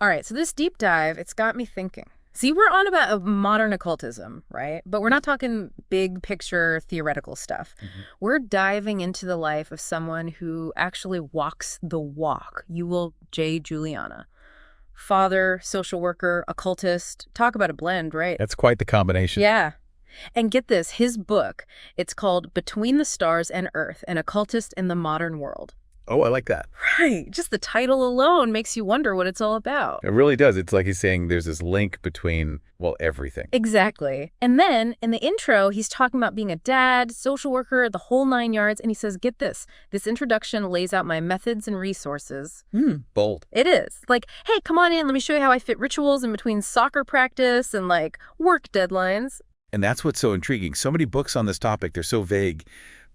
All right, so this deep dive, it's got me thinking. See, we're on about modern occultism, right? But we're not talking big picture theoretical stuff. We're diving into the life of someone who actually walks the walk. Ewell J. Juliana. Father, social worker, occultist. Talk about a blend, right? That's quite the combination. Yeah. And get this, his book, it's called Between the Stars and Earth, an Occultist in the Modern World. Oh, I like that. Right. Just the title alone makes you wonder what it's all about. It really does. It's like he's saying there's this link between, well, everything. Exactly. And then in the intro, he's talking about being a dad, social worker, the whole 9 yards. And he says, get this introduction lays out my methods and resources. Bold. It is. Like, hey, come on in. Let me show you how I fit rituals in between soccer practice and like work deadlines. And that's what's so intriguing. So many books on this topic, they're so vague.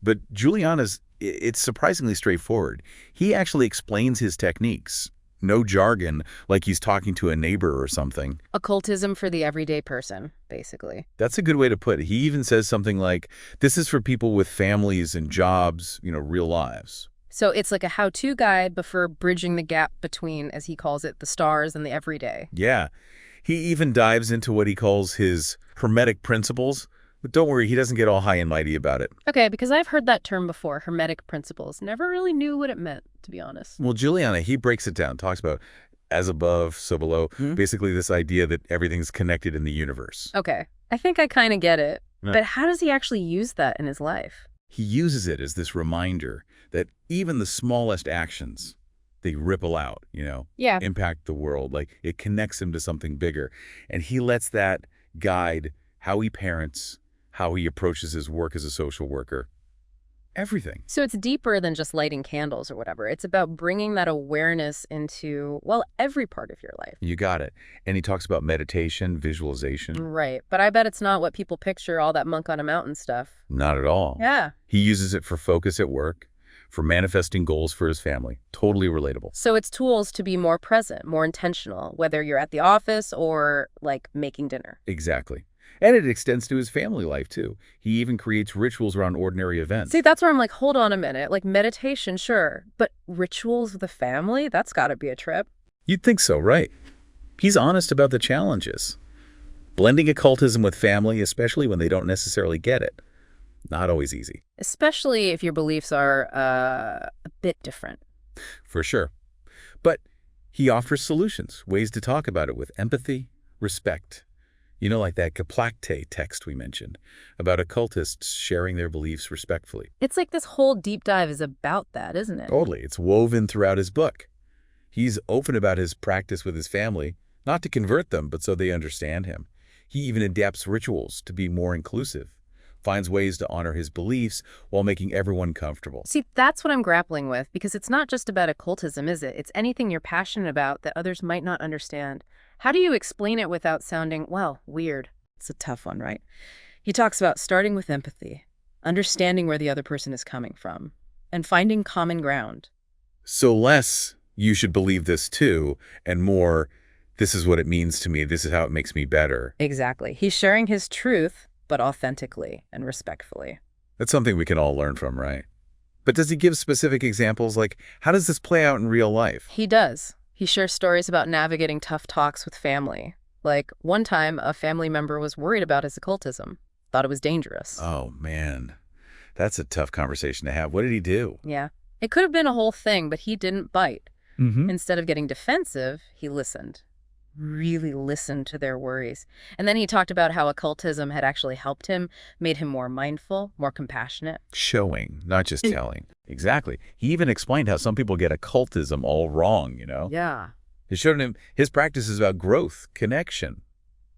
But Juliana's, it's surprisingly straightforward. He actually explains his techniques. No jargon, like he's talking to a neighbor or something. Occultism for the everyday person, basically. That's a good way to put it. He even says something like, this is for people with families and jobs, real lives. So it's like a how-to guide, but for bridging the gap between, as he calls it, the stars and the everyday. Yeah. He even dives into what he calls his hermetic principles. But don't worry, he doesn't get all high and mighty about it. Okay, because I've heard that term before, hermetic principles. Never really knew what it meant, to be honest. Well, Juliana, he breaks it down, talks about as above, so below. Basically this idea that everything's connected in the universe. Okay, I think I kind of get it. Yeah. But how does he actually use that in his life? He uses it as this reminder that even the smallest actions, they ripple out, Yeah. impact the world. Like it connects him to something bigger. And he lets that guide how he parents, how he approaches his work as a social worker, everything. So it's deeper than just lighting candles or whatever. It's about bringing that awareness into, well, every part of your life. You got it. And he talks about meditation, visualization. Right. But I bet it's not what people picture, all that monk on a mountain stuff. Not at all. Yeah. He uses it for focus at work, for manifesting goals for his family. Totally relatable. So it's tools to be more present, more intentional, whether you're at the office or like making dinner. Exactly. And it extends to his family life, too. He even creates rituals around ordinary events. See, that's where I'm like, hold on a minute. Like meditation, sure. But rituals with the family? That's got to be a trip. You'd think so, right? He's honest about the challenges. Blending occultism with family, especially when they don't necessarily get it. Not always easy. Especially if your beliefs are a bit different. For sure. But he offers solutions, ways to talk about it with empathy, respect. Like that Kaplakte text we mentioned, about occultists sharing their beliefs respectfully. It's like this whole deep dive is about that, isn't it? Totally. It's woven throughout his book. He's open about his practice with his family, not to convert them, but so they understand him. He even adapts rituals to be more inclusive, finds ways to honor his beliefs while making everyone comfortable. See, that's what I'm grappling with, because it's not just about occultism, is it? It's anything you're passionate about that others might not understand. How do you explain it without sounding, well, weird? It's a tough one, right? He talks about starting with empathy, understanding where the other person is coming from, and finding common ground. So less, you should believe this too, and more, this is what it means to me, this is how it makes me better. Exactly. He's sharing his truth, but authentically and respectfully. That's something we can all learn from, right? But does he give specific examples? Like, how does this play out in real life? He does. He shares stories about navigating tough talks with family. Like, one time, a family member was worried about his occultism, thought it was dangerous. Oh, man. That's a tough conversation to have. What did he do? Yeah. It could have been a whole thing, but he didn't bite. Instead of getting defensive, he listened. Really listened to their worries. And then he talked about how occultism had actually helped him, made him more mindful, more compassionate. Showing, not just telling. Exactly. He even explained how some people get occultism all wrong, Yeah. He showed him his practice is about growth, connection,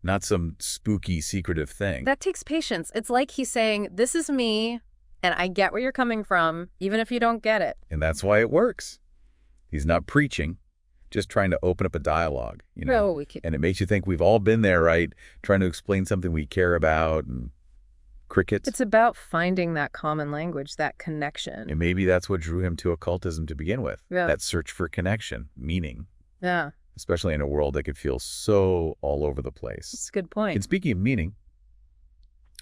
not some spooky, secretive thing. That takes patience. It's like he's saying, this is me, and I get where you're coming from, even if you don't get it. And that's why it works. He's not preaching, just trying to open up a dialogue, No, And it makes you think we've all been there, right? Trying to explain something we care about and crickets. It's about finding that common language, that connection. And maybe that's what drew him to occultism to begin with. Yeah. That search for connection, meaning. Yeah. Especially in a world that could feel so all over the place. That's a good point. And speaking of meaning,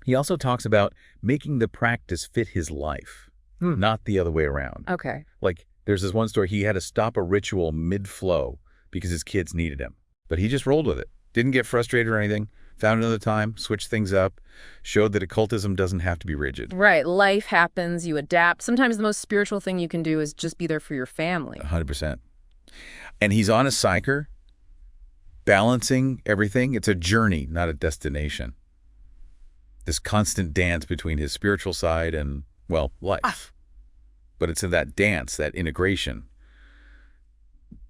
he also talks about making the practice fit his life, not the other way around. Okay. Like, there's this one story, he had to stop a ritual mid-flow because his kids needed him. But he just rolled with it. Didn't get frustrated or anything. Found another time, switched things up, showed that occultism doesn't have to be rigid. Right. Life happens, you adapt. Sometimes the most spiritual thing you can do is just be there for your family. 100%. And he's on a cycle, balancing everything. It's a journey, not a destination. This constant dance between his spiritual side and, well, life. But it's in that dance, that integration,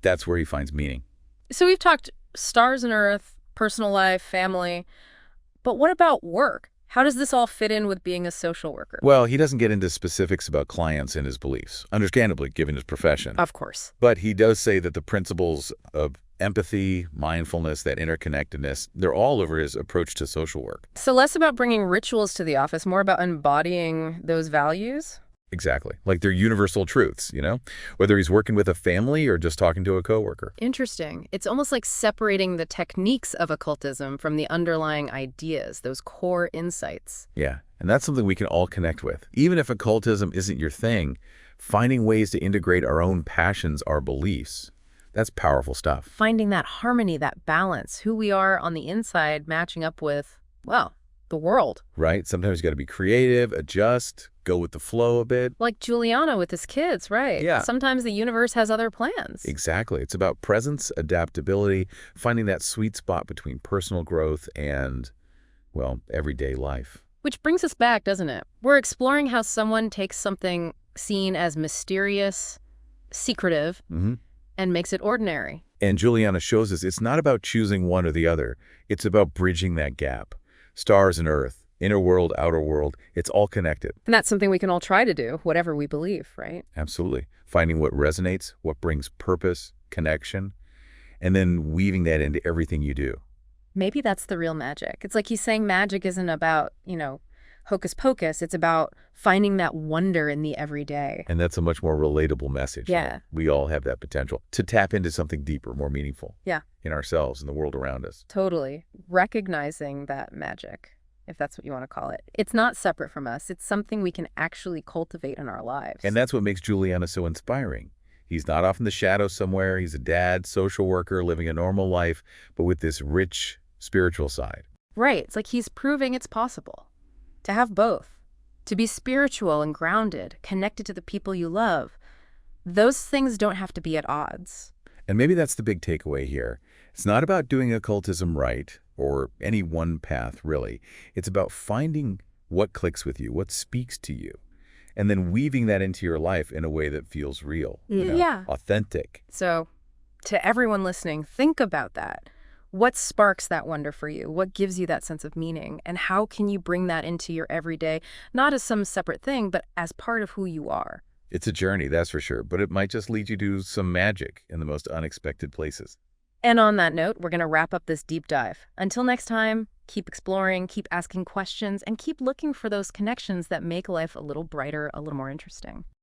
that's where he finds meaning. So we've talked stars and earth, personal life, family. But what about work? How does this all fit in with being a social worker? Well, he doesn't get into specifics about clients and his beliefs, understandably, given his profession. Of course. But he does say that the principles of empathy, mindfulness, that interconnectedness, they're all over his approach to social work. So less about bringing rituals to the office, more about embodying those values? Exactly. Like they're universal truths, whether he's working with a family or just talking to a coworker. Interesting. It's almost like separating the techniques of occultism from the underlying ideas, those core insights. Yeah, and that's something we can all connect with. Even if occultism isn't your thing, finding ways to integrate our own passions, our beliefs, that's powerful stuff. Finding that harmony, that balance, who we are on the inside matching up with, well, the world. Right? Sometimes you got to be creative, adjust, go with the flow a bit. Like Juliana with his kids, right? Yeah. Sometimes the universe has other plans. Exactly. It's about presence, adaptability, finding that sweet spot between personal growth and, well, everyday life. Which brings us back, doesn't it? We're exploring how someone takes something seen as mysterious, secretive, and makes it ordinary. And Juliana shows us it's not about choosing one or the other. It's about bridging that gap. Stars and earth, inner world, outer world, it's all connected. And that's something we can all try to do, whatever we believe, right? Absolutely. Finding what resonates, what brings purpose, connection, and then weaving that into everything you do. Maybe that's the real magic. It's like he's saying magic isn't about, hocus pocus. It's about finding that wonder in the everyday. And that's a much more relatable message. Yeah. We all have that potential to tap into something deeper, more meaningful. Yeah. In ourselves and the world around us. Totally. Recognizing that magic, if that's what you want to call it. It's not separate from us. It's something we can actually cultivate in our lives. And that's what makes Juliana so inspiring. He's not off in the shadows somewhere. He's a dad, social worker, living a normal life, but with this rich spiritual side. Right. It's like he's proving it's possible to have both, to be spiritual and grounded, connected to the people you love. Those things don't have to be at odds. And maybe that's the big takeaway here. It's not about doing occultism right or any one path, really. It's about finding what clicks with you, what speaks to you, and then weaving that into your life in a way that feels real, authentic. So to everyone listening, think about that. What sparks that wonder for you? What gives you that sense of meaning? And how can you bring that into your everyday, not as some separate thing, but as part of who you are? It's a journey, that's for sure, but it might just lead you to some magic in the most unexpected places. And on that note, we're going to wrap up this deep dive. Until next time, keep exploring, keep asking questions, and keep looking for those connections that make life a little brighter, a little more interesting.